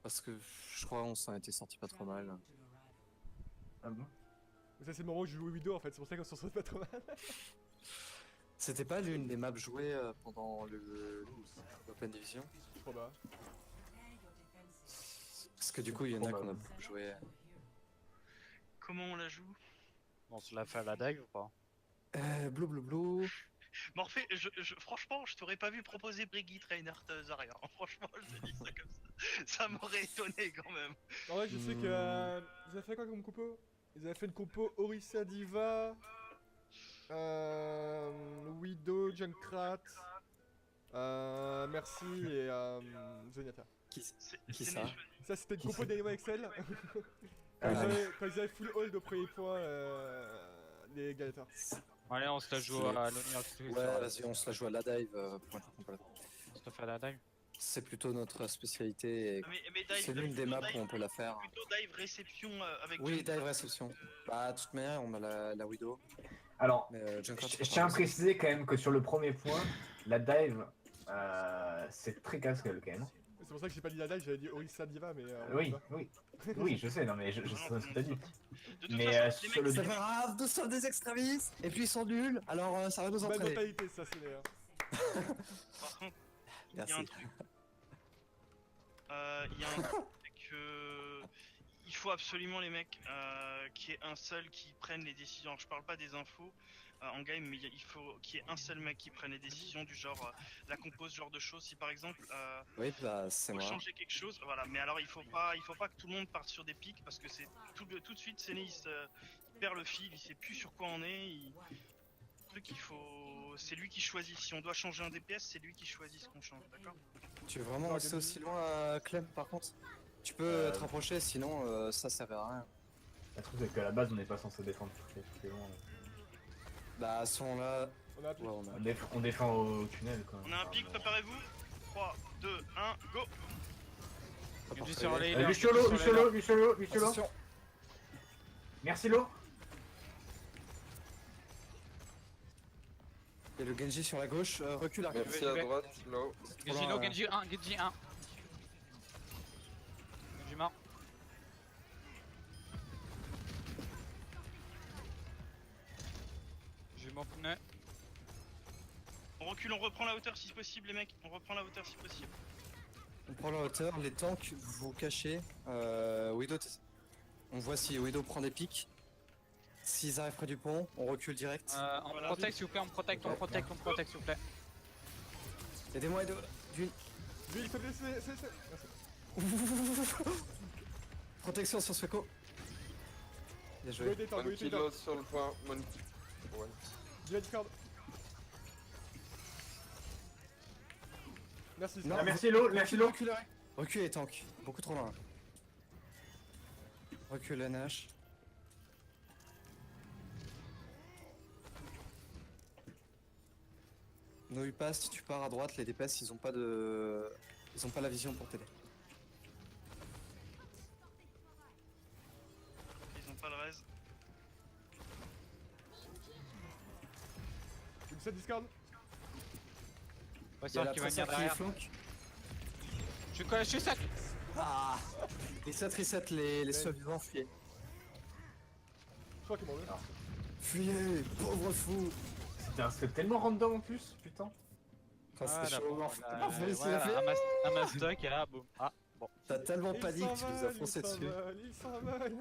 Parce que je crois on s'en était sorti pas trop mal. Ah bon? Ça, c'est le moment où je joue Widow en fait, c'est pour ça qu'on s'en sort pas trop mal. C'était pas l'une des maps jouées pendant l'Open Division? Trop bas. Parce que du coup, il y en a qu'on a Probable. beaucoup joué. Comment on la joue? On se l'a fait à la dive ou pas? Blou blou blou. Morphée, franchement, je t'aurais pas vu proposer Brigitte Reinhardt Zarya. Franchement, je te dis ça comme ça. Ça m'aurait étonné quand même. En vrai, je sais que. Ils avaient fait quoi comme compo? Ils avaient fait une compo Orisa Diva. Widow, Junkrat. Merci et Zenyatta. Qui C'est ça? mes choix. Ça, c'était une compo d'Anima Excel. Ah, Quand ils avaient full hold au premier point, les Galators. Allez, on se la joue à l'Onion. Ouais, vas-y, on se la joue à la dive pour être complet. On se la fait à la dive. C'est plutôt notre spécialité et Mais dive, c'est l'une des maps où on peut la faire. Plutôt dive réception avec. Oui, Junkrat. dive réception. Bah, de toute manière, on a la Widow. Alors, Mais Junkrat, je tiens à préciser quand même que sur le premier point, la dive, c'est très casse-gueule quand même. C'est pour ça que j'ai pas dit la dive, j'avais dit Orisa Diva, mais. Oui, oui. Oui, je sais, non mais je sais ce que t'as dit. De toute Mais façon, les sur mecs, le C'est pas grave, nous sommes des extrémistes et puis ils sont nuls, alors ça va nous Bonne entraîner. mentalité, ça, c'est d'ailleurs. par contre, il y a un Merci. truc. Il y a un truc, c'est que il faut absolument les mecs qu'il y ait un seul qui prenne les décisions. Alors, je parle pas des infos en game, mais il faut qu'il y ait un seul mec qui prenne les décisions du genre la compose, ce genre de choses. Si par exemple Oui, bah, c'est faut moi. changer quelque chose, voilà. Mais alors il faut pas que tout le monde parte sur des pics parce que c'est tout de suite Séné il perd le fil, il sait plus sur quoi on est. Le truc, c'est lui qui choisit. Si on doit changer un DPS, c'est lui qui choisit ce qu'on change, d'accord? Tu veux vraiment rester aussi loin, Clem, par contre? Tu peux te rapprocher, sinon ça sert à rien. Le truc c'est qu'à la base on n'est pas censé défendre très loin. Bah, à ce moment-là, On a appris. ouais, On défend au tunnel quoi. On a un pic, préparez-vous. 3, 2, 1, go! Genji sur les lanes. Luciolo, Luciolo. Attention. Merci Lo. Il y a le Genji sur la gauche, recule, arrive. Merci à droite, low. Genji no, Genji 1, Genji 1. Genji mort. J'ai mon pneu. On recule, on reprend la hauteur si possible, les mecs. On reprend la hauteur si possible. On prend la hauteur, les tanks, vous vous cachez. Widow, on voit si Widow prend des pics. S'ils arrivent près du pont, on recule direct. On Voilà. protect s'il vous plaît, on protect s'il vous plaît. Aidez-moi, d'une. Lui, il s'est blessé, Merci. Protection sur Sueco. Bien Go joué. détend, go One détend. kilo sur le point. Ouais. Dis la Discord. Merci, Non, Ah, merci Lo, Reculez, reculez tank, beaucoup trop loin. Recule NH. No il passe, si tu pars à droite, les DPS ils ont pas la vision pour t'aider. Ils ont pas le raise. Tu me sais Discord? Ouais, Il y a c'est la qui va tracer venir qui derrière. flanque. Je suis sec. Ah. Reset, les survivants, fuyez. Je crois qu'il m'en veut. Fuyez, pauvre fou. C'est tellement random en plus, putain. Enfin, c'était chaud. Un stock et là, boum. Ah, bon. T'as tellement Il paniqué, tu nous as foncé dessus. Il s'envole.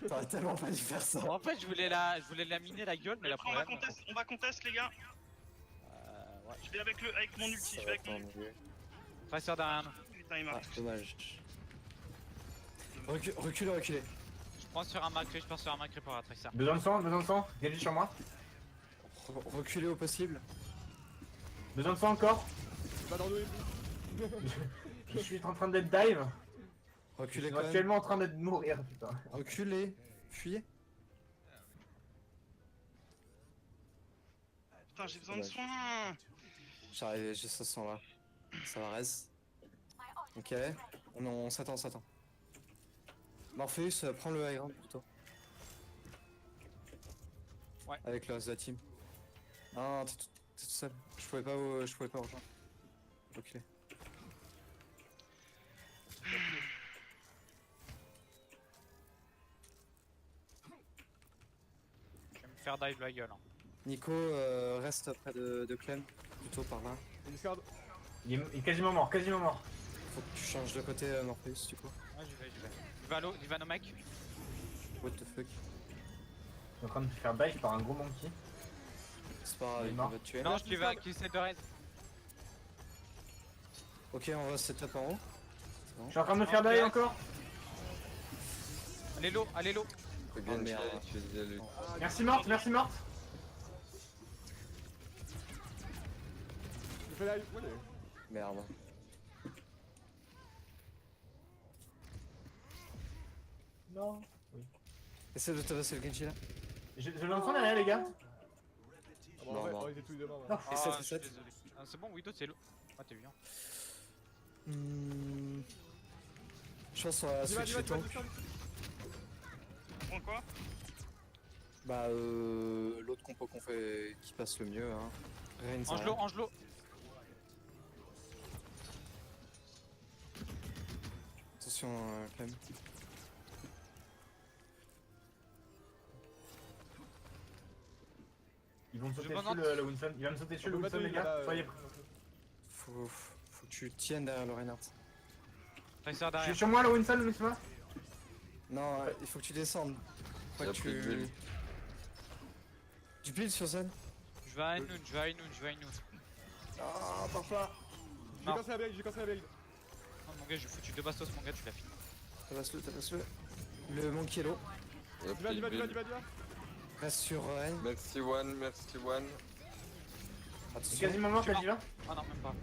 T'aurais tellement pas dû faire ça. Bon, en fait, je voulais la miner la gueule, mais la Après, on va problème. contest, les gars. Ouais. Je vais avec mon ulti, je vais avec mon ulti. Tracer derrière nous. Putain, il Ah, marche. dommage. Reculez. Je prends sur un macré, pour la tracer. Besoin de sang, Genji sur moi. Reculez au possible. Besoin de sang encore. Va dans l'eau. Je suis en train d'être dive. Je Reculez suis quand même. actuellement en train d'être mourir, putain. Reculez. Fuyez. Putain, j'ai besoin de soins. J'arrive, j'ai ce sang là. Ça va res. Ok. On s'attend. Morpheus, prends le high ground plutôt. Ouais. Avec le reste de la team. Non, t'es tout seul. Je pouvais pas rejoindre. Ok. faire dive la gueule. Hein. Nico, reste près de Clem, plutôt par là. Il discard. Il est quasiment mort, quasiment mort. Faut que tu changes de côté Morpheus du coup. Ouais, j'y vais, j'y vais. Il va no mec. What the fuck. Je suis en train de faire dive par un gros monkey. C'est pas grave, Il est il mort. va te tuer. Non, je vais qui essaie de raid. Ok, on va setup en haut. C'est bon. Je suis en train de me faire dive encore. Allez l'eau. Le Genji merde. a utilisé le... Merci morte, merci morte. Je fais live. Ouais, Merde. Non. Essaie de te passer le Genji là. Je l'entends derrière les gars. Ah bon, Non, ouais, non. on était tous devant. Non. Et sept, je et suis sept. désolé. Ah, c'est bon, Widow c'est l'eau. Ah t'es bien. Je pense qu'on va Dis-moi, switcher dis-moi, tank. dis-moi. On prend quoi? Bah l'autre compo qu'on fait qui passe le mieux hein. Rain, ça va. Angelo. Attention Clem. Ils vont me sauter Je dessus m'en le Winston. Il va me sauter dessus le Le Winston bateau, les il est gars. là, Soyez prêts. Faut que tu tiennes derrière le Reinhardt. Tracer Je suis derrière. sur moi le Winston, laisse-moi. Non, il faut que tu descendes. Faut Il y a que plus de build. Du build sur Zen. Je vais à Inoun. Ah, parfois. J'ai Non. cassé la build, j'ai cassé la build. Non, mon gars, j'ai foutu 2 bastos, mon gars, tu l'as fini. Tabasse-le. Le monkey est low. Il y a Dis-moi, plus de dis-moi, build. dis-moi. Reste sur Reign. Merci one, merci one. C'est Attention. quasiment mort, la diva. Ah non, même pas.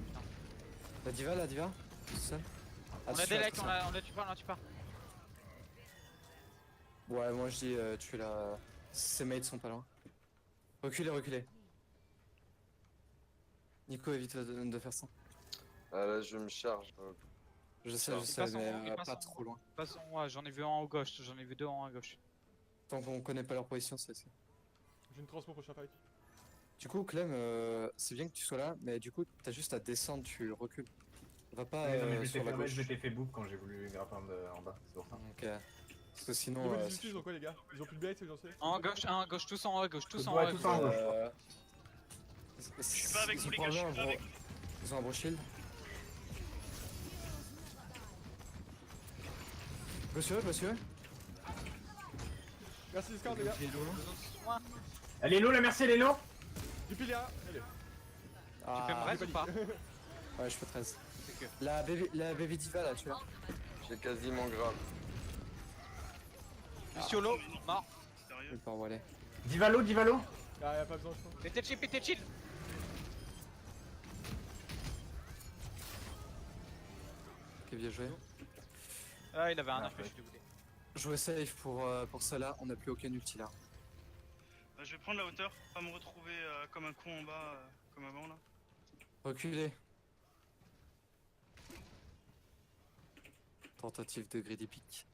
Putain. La diva. Tout seul. On a des lecs, on la tue pas. Ouais, moi je dis tu la. Ses mates sont pas loin. Reculez. Nico évite de faire ça. Ah là, je me charge. Je sais, Il passe en mais haut, il passe pas en haut. trop loin. De toute façon, ouais, j'en ai vu un à gauche, j'en ai vu 2 en haut à gauche. Tant qu'on connaît pas leur position, c'est. J'ai une transpo prochain fight. Du coup, Clem, c'est bien que tu sois là, mais du coup, t'as juste à descendre, tu recules. Va pas Ouais, non, mais sur la gauche. je m'étais fait boop quand j'ai voulu grimper en bas, c'est pour ça. Donc, parce que sinon. Niveau des c'est ultis, ils ont quoi les gars? Ils ont plus de bait, c'est j'en sais. Un à gauche, tous en haut à gauche, tous en haut Ouais, à tous gauche. en haut. Je suis pas avec vous les gars, je suis pas avec vous. Ils ont un gros shield. Monsieur. Merci Discord les gars. Soin. Elle est low, la merci, elle est low. Du Pilia. Allez. Tu fais me raid ou pas? Ouais, je fais 13. C'est que. La baby diva là, tu vois. J'ai quasiment grave. Luciolo, mort. Je Sérieux? vais pas où aller. Divalo. Ah, y'a pas besoin, je pense. Pété chill. Ok, bien joué. Ah, il avait un Ah, arc, je ouais. suis dégoûté. Jouer safe pour cela, on n'a plus aucun ulti là. Je vais prendre la hauteur, pas me retrouver comme un con en bas, comme avant là. Reculez. Tentative de greedy pick.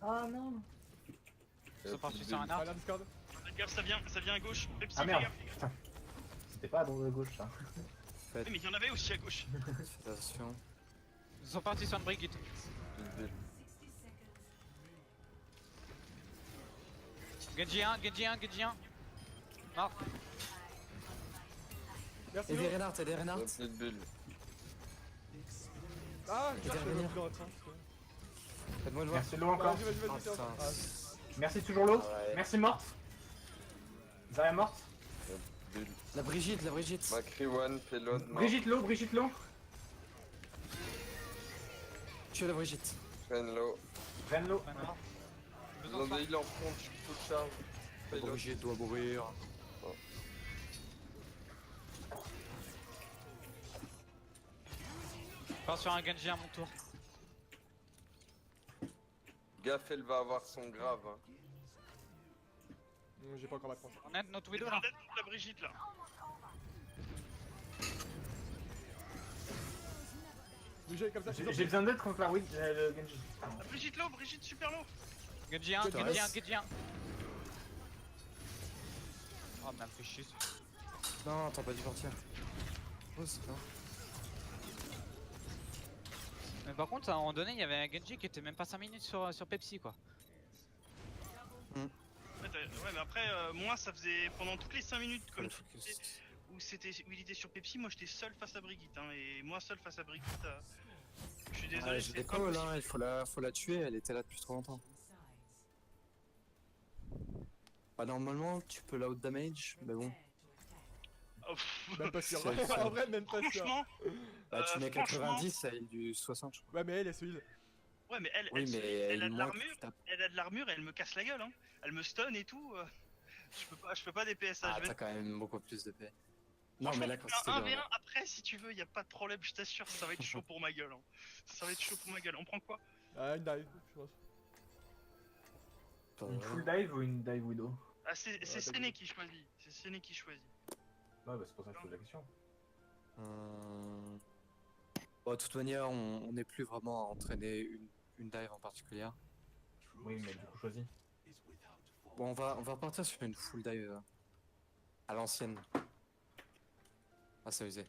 Ah non. Il y a Ils sont plus partis de sur un build. arc. Regarde Discord. Faites gaffe, ça vient à gauche. Pepsi, Ah fais merde. gaffe. Putain. C'était pas à droite à gauche ça. Oui, mais il y en avait aussi à gauche. Faites attention. Ils sont partis sur une Brigitte. Plus de build. Genji 1. Mort. Merci. Et des Lo. Reinhardt. Il y a plus de build. Ah, je cherche Intervenir. le dans votre sens. Faites-moi le voir. Merci low encore. Vas-y, Ah, tiens. putain. Ah, Merci toujours l'eau. Ouais. Merci morte. Zarya morte. Il y a plus de build. La Brigitte. Macri one, payload mort. Brigitte l'eau. Tu es la Brigitte. Train low. Prenne l'eau. Ouais, mort. Ils ont des heals en front, je suis full charge. La Payload. Brigitte doit mourir. Je pars sur un Genji à mon tour. Gaffe, elle va avoir son grave. Hein. J'ai pas encore ma tranche. On aide notre J'ai Widow besoin là. d'aide pour la Brigitte là. J'ai comme ça, J'ai besoin d'aide contre la Wind, le Genji. La Brigitte low, Brigitte super low. Genji 1. Je te reste. Oh, mais elle me fait chier. Non, t'as pas dû partir. Oh, c'est pas. Mais par contre, à un moment donné, il y avait un Genji qui était même pas 5 minutes sur Pepsi quoi. Ouais, mais après, moi, ça faisait pendant toutes les 5 minutes, comme Le tu focus. disais, où il était sur Pepsi, moi j'étais seul face à Brigitte. Hein, et moi, seul face à Brigitte, je suis désolé, Ah, j'ai c'est des calls, impossible. hein, faut la tuer, elle était là depuis trop longtemps. Bah, normalement, tu peux l'out damage, mais bon. Oh, pff, Même pas sûr. C'est le En vrai, même pas sûr. franchement, Bah, tu mets franchement, 90, elle du 60, je crois. Ouais, mais elle est solide. ouais, mais elle, Oui, elle, mais elle a de moins que l'armure, tu tapes. elle a de l'armure et elle me casse la gueule. Hein. Elle me stun et tout. Je peux pas DPS ça. Ah, je vais t'as quand même beaucoup plus de paix. Non, Franchement, mais là, quand un c'était 1v1 bien. après, si tu veux, y a pas de problème, je t'assure, ça va être chaud pour ma gueule. Hein. Ça va être chaud pour ma gueule. On prend quoi? Ah, une dive, je pense. Une full dive ou une dive Widow? Ah, c'est t'as Séné dit. qui choisit. C'est Séné qui choisit. Ouais, bah c'est pour ça que je pose la question. Bon, de toute manière, on n'est plus vraiment à entraîner une dive en particulier. Oui, mais du coup, choisis. Bon, on va repartir sur une full dive à l'ancienne. Ah, c'est usé.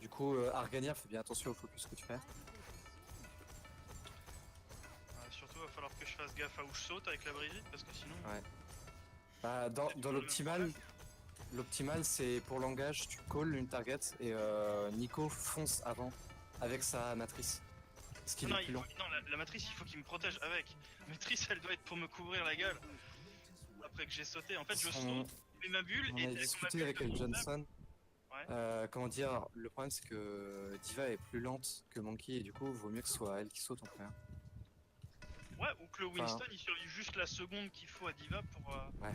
Du coup, Argania, fais bien attention au focus que tu fais. Surtout, va falloir que je fasse gaffe à où je saute avec la Brigitte parce que sinon. Ouais. Bah, dans l'optimal, c'est pour l'engage, tu calls une target et Nico fonce avant avec sa matrice. Ce qui Non, est plus long. non, la matrice, il faut qu'il me protège avec. La matrice, elle doit être pour me couvrir la gueule. Après que j'ai sauté, en fait, je saute, je mets ma bulle On et a dès que ma discuté bulle avec me El monte, Johnson. Ouais. Comment dire, le problème c'est que Diva est plus lente que Monkey et du coup, vaut mieux que ce soit elle qui saute en premier. Ouais, ou que le Winston il survive juste la seconde qu'il faut à Diva Ouais.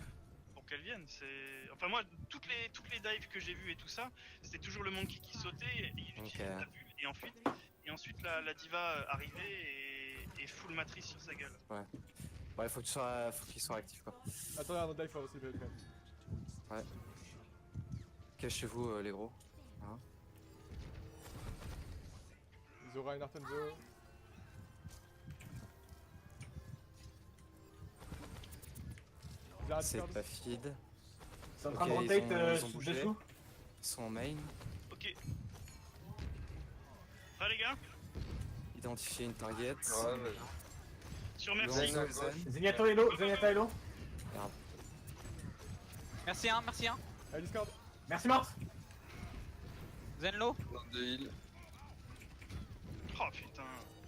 pour qu'elle vienne. C'est, enfin moi toutes les dives que j'ai vues et tout ça, c'était toujours le Monkey qui sautait et il utilisait la bulle et ensuite la Diva arrivait et full matrice sur sa gueule. Ouais, faut qu'il soit actif quoi. Attendez, un dive aussi, peut-être quand même. Cachez-vous les gros. Hein. Zora et Nartenzo. Zara C'est Discord. pas feed. C'est en train Ok, de rotate ils ont bougé. dessous. Ils sont en main. Ok. Va les gars, Identifier une target. Ouais, vas-y. sur Lorenzo merci. et Zen. Zenyatta Hello, Zenyatta Hello. Merci merci Allez, Discord. Merci Mort. Zenlo, Dans de heal. Oh putain.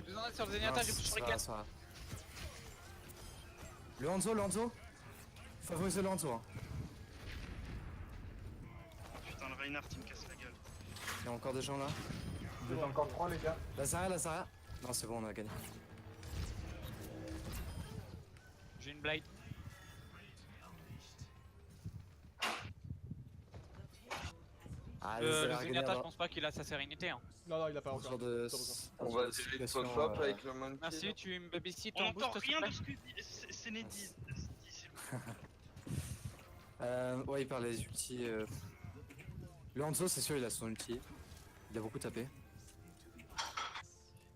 je vous en ai sur le Zenyatta, je suis sur les 4. Lorenzo. Favorisez Lorenzo. Hein. Oh putain, le Reinhardt il me casse la gueule. Il y a encore des gens là. Vous êtes encore 3 les gars. Lazara. Non, c'est bon, on a gagné. J'ai une blade. Ah, Le Lazara a gagné Zenyatta, je dans- pense pas qu'il a sa sérénité. Hein. Non, il a pas dans ce encore. genre de. Pas encore. dans On ce va genre de direct situation, au top avec le monkey. Merci, là. tu me babysit On ton n'entend boost s'il rien te de plaît. ce que Séné dit. S'il vous plaît. Ouais, il parle des ultis. Lorenzo, c'est sûr, il a son ulti. Il a beaucoup tapé.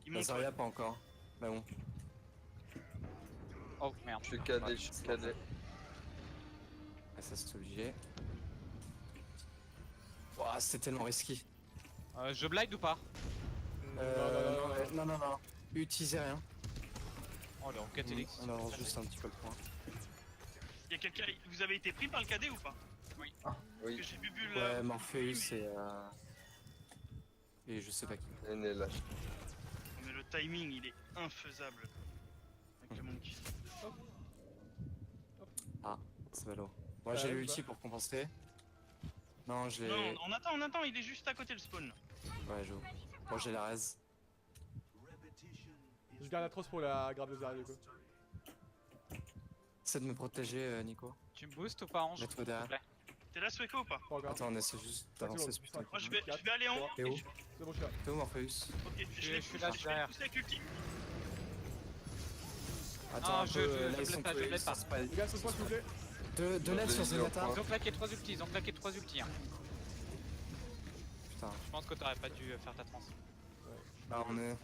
Il monte. Lazaria, pas encore. Mais bon. Oh merde. Je suis cadé, je suis cadé. Ah, ça, c'est obligé. Ouah, c'est tellement risqué. Je blade ou pas? Non. Utilisez rien. Oh le rocket Elix. On avance juste un petit peu le point. Il y a quelqu'un. Vous avez été pris par le cadet ou pas? Parce Oui, que j'ai bu bulle. Ouais, Morpheus et je sais pas qui. elle est là. Mais le timing il est infaisable. Avec le monkey. C'est ballot. Moi, j'ai Ouais, l'ulti pour compenser. Non, j'ai. Non, on attend, il est juste à côté le spawn. Ouais, j'avoue. Moi, j'ai la res. Je garde Atroce pour la grave de Zara du coup. Essaie de me protéger, Nico. Tu me boostes ou pas Ange? Mets-toi derrière. S'il te plaît. T'es là Sueko ou pas? Pas encore. Attends, on essaie juste d'avancer ce putain de Moi coup. je vais aller en haut. T'es et où je- C'est bon, je suis là. T'es où, Morpheus? Ok, Je suis là, je vais derrière. le pousser avec l'ulti. Attends, un je peu, blade là, ils sont pas, je tués, blade pas. c'est pas- Les gars, sauce-moi s'il vous plaît. De l'aide sur Zenyatta. Ils ont claqué 3 ultis, ils ont claqué 3 ultis. Hein. Putain, Je pense que t'aurais pas dû faire ta trans. là, on est.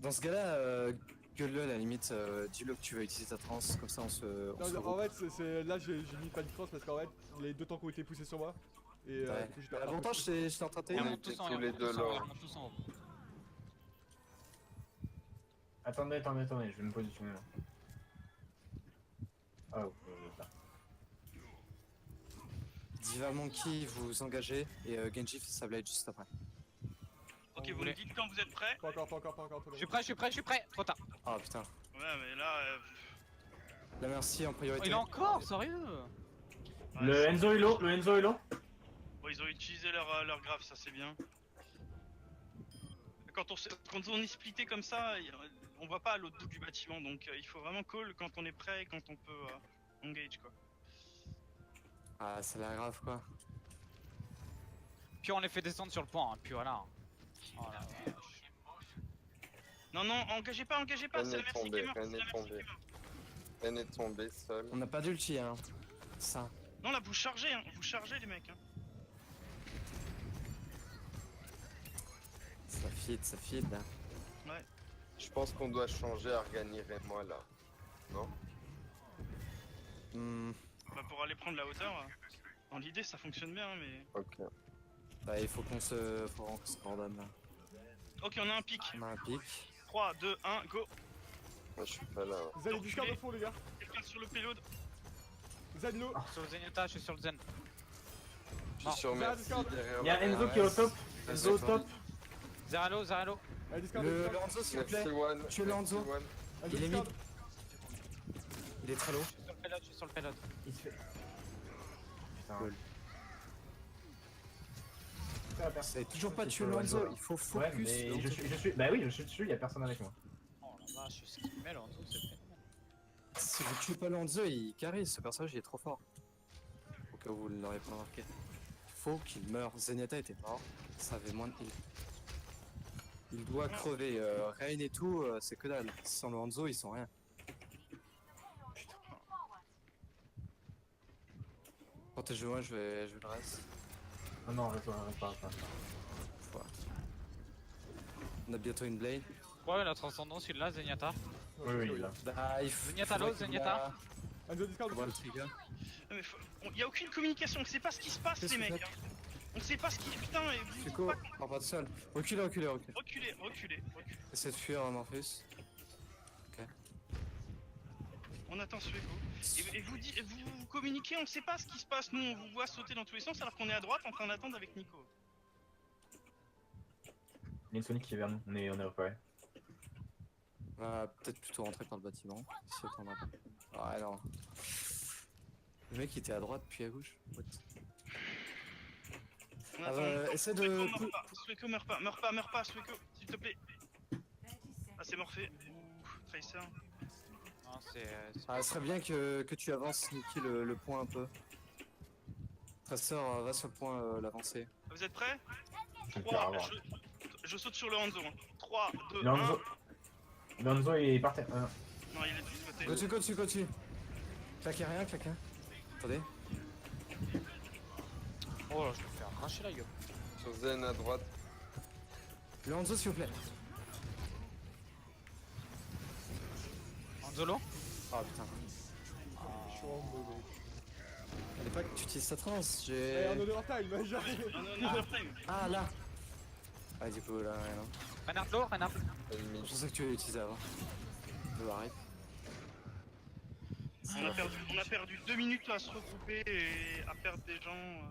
Dans ce cas-là, gueule-le à la limite, dis-le que tu vas utiliser ta trans, comme ça on se Non, en regroupe. fait, là j'ai mis pas de cross parce qu'en fait, les deux tanks ont été poussés sur moi. Et Ouais. du coup, j'étais L'avantage, j'étais en train de Et on t'aider. monte tous était en haut, tous les deux là. on monte tous en haut. Attendez, je vais me positionner là. Ah, là. Diva Monkey, vous engagez et Genji fait sa blade juste après. Ok, Vous vous voulez- me dites quand vous êtes prêts. Pas encore, tout le Je suis prêt, je suis prêt, je suis prêt. Trop tard. Ah putain. Ouais, mais là. La merci en Oh, priorité. il est encore, sérieux? Ouais, Le Enzo est low, bon, ils ont utilisé leur grave, ça c'est bien. Quand on est splitté comme ça, on voit pas à l'autre bout du bâtiment, donc il faut vraiment call quand on est prêt et quand on peut engage quoi. Ah, ça a l'air grave quoi. Puis on les fait descendre sur le pont, hein, puis voilà. Oh la vache. Non, engagez pas, c'est Ren la est merci qui tombé, est morte, Ren c'est la est merci tombé. qui est morte. Ren est tombé seul. On n'a pas d'ulti hein. Ça. Non, là vous chargez les mecs. Hein. Ça feed là. Je pense qu'on doit changer Arganir et moi là. Non? Hmm. Bah, pour aller prendre la hauteur, dans l'idée ça fonctionne bien, mais. Ok. Bah, il faut qu'on se coordonne là. Ok, on a un pic. On a un pic. 3, 2, 1, go. Moi je suis pas là. Vous allez discard au fond, les gars. Quelqu'un sur le payload. Zen low. Sur le Zenyatta, je suis sur le Zen. Je Non. suis sur Regarde, Merci regarde. derrière. Il y a Enzo qui est au top. Enzo au top. Zeralo, Zeralo. Allez, discard, Le discard. Lorenzo s'il vous plaît. Merci One. Tu es Lorenzo. Merci, One. Enzo, il est discard. mid. Il est très low. Je suis sur le payload. Il se fait. Putain. Cool. C'est la personne. C'est toujours pas C'est tué sur Lorenzo. Lorenzo, Il faut Ouais, focus. mais Lorenzo. je suis. Bah oui, je suis dessus, il y a personne avec moi. Oh la vache, ce qu'il met Lorenzo, c'est phénoménal. Si vous tuez pas Lorenzo, il carry. Ce personnage il est trop fort. Au cas où vous ne l'aurez pas remarqué. Faut qu'il meure. Zenyatta était mort. Ça avait moins de heal. Il doit crever. Rain et tout, c'est que dalle. Sans Lorenzo, ils sont rien. Protégez moi, je vais le reste. Non, reste pas. Voilà. On a bientôt une blade. Ouais, la transcendance, il l'a, Zenyatta. Oui, là. Bah, il faut. Zenyatta low, Zenyatta. Enzo, discard. Voir le trigger. Il y a aucune communication, on sait pas ce qui se passe Qu'est-ce les que mecs. vous Hein. On sait pas ce qui. Putain, et vous. Suko, on part de seul. Reculez. Reculez. Essayez de fuir Morpheus. On attend Sueko. Et vous communiquez, on sait pas ce qui se passe. Nous, on vous voit sauter dans tous les sens alors qu'on est à droite en train d'attendre avec Nico. Il y a une Sonic qui est vers nous, on est repéré. On va peut-être plutôt rentrer par le bâtiment. Si on a pas. Ouais, non. Le mec il était à droite puis à gauche. What? On Ah, attend. essaie Sueko, de. Sueko, meurs pas, Sueko, s'il te plaît. Ah, c'est morphé. Ouh, Tracer. Non, c'est. Ah, ce serait bien que tu avances, Niki, le point un peu. Tracer, va sur le point l'avancée. Vous êtes prêts Je vais 3, avoir. je saute sur le Hanzo. 3, 2, 1. Lorenzo est par terre. Non, il est de ce côté. Continue. Claquez rien. Attendez. Oh là, je me fais arracher la gueule. Sur Zen à droite. Le Hanzo, s'il vous plaît. Anzolo. Ah putain. Je suis en mauvais. Fallait pas que tu utilises ta trans, Eh, j'ai. un overtime, j'arrive. Non, overtime. Ah là. Ah, du coup, là, rien. Non. Renard low, Renard. Ennemi. Je pensais que tu l'avais utilisé avant. Je arrête. On a perdu 2 minutes à se regrouper et à perdre des gens.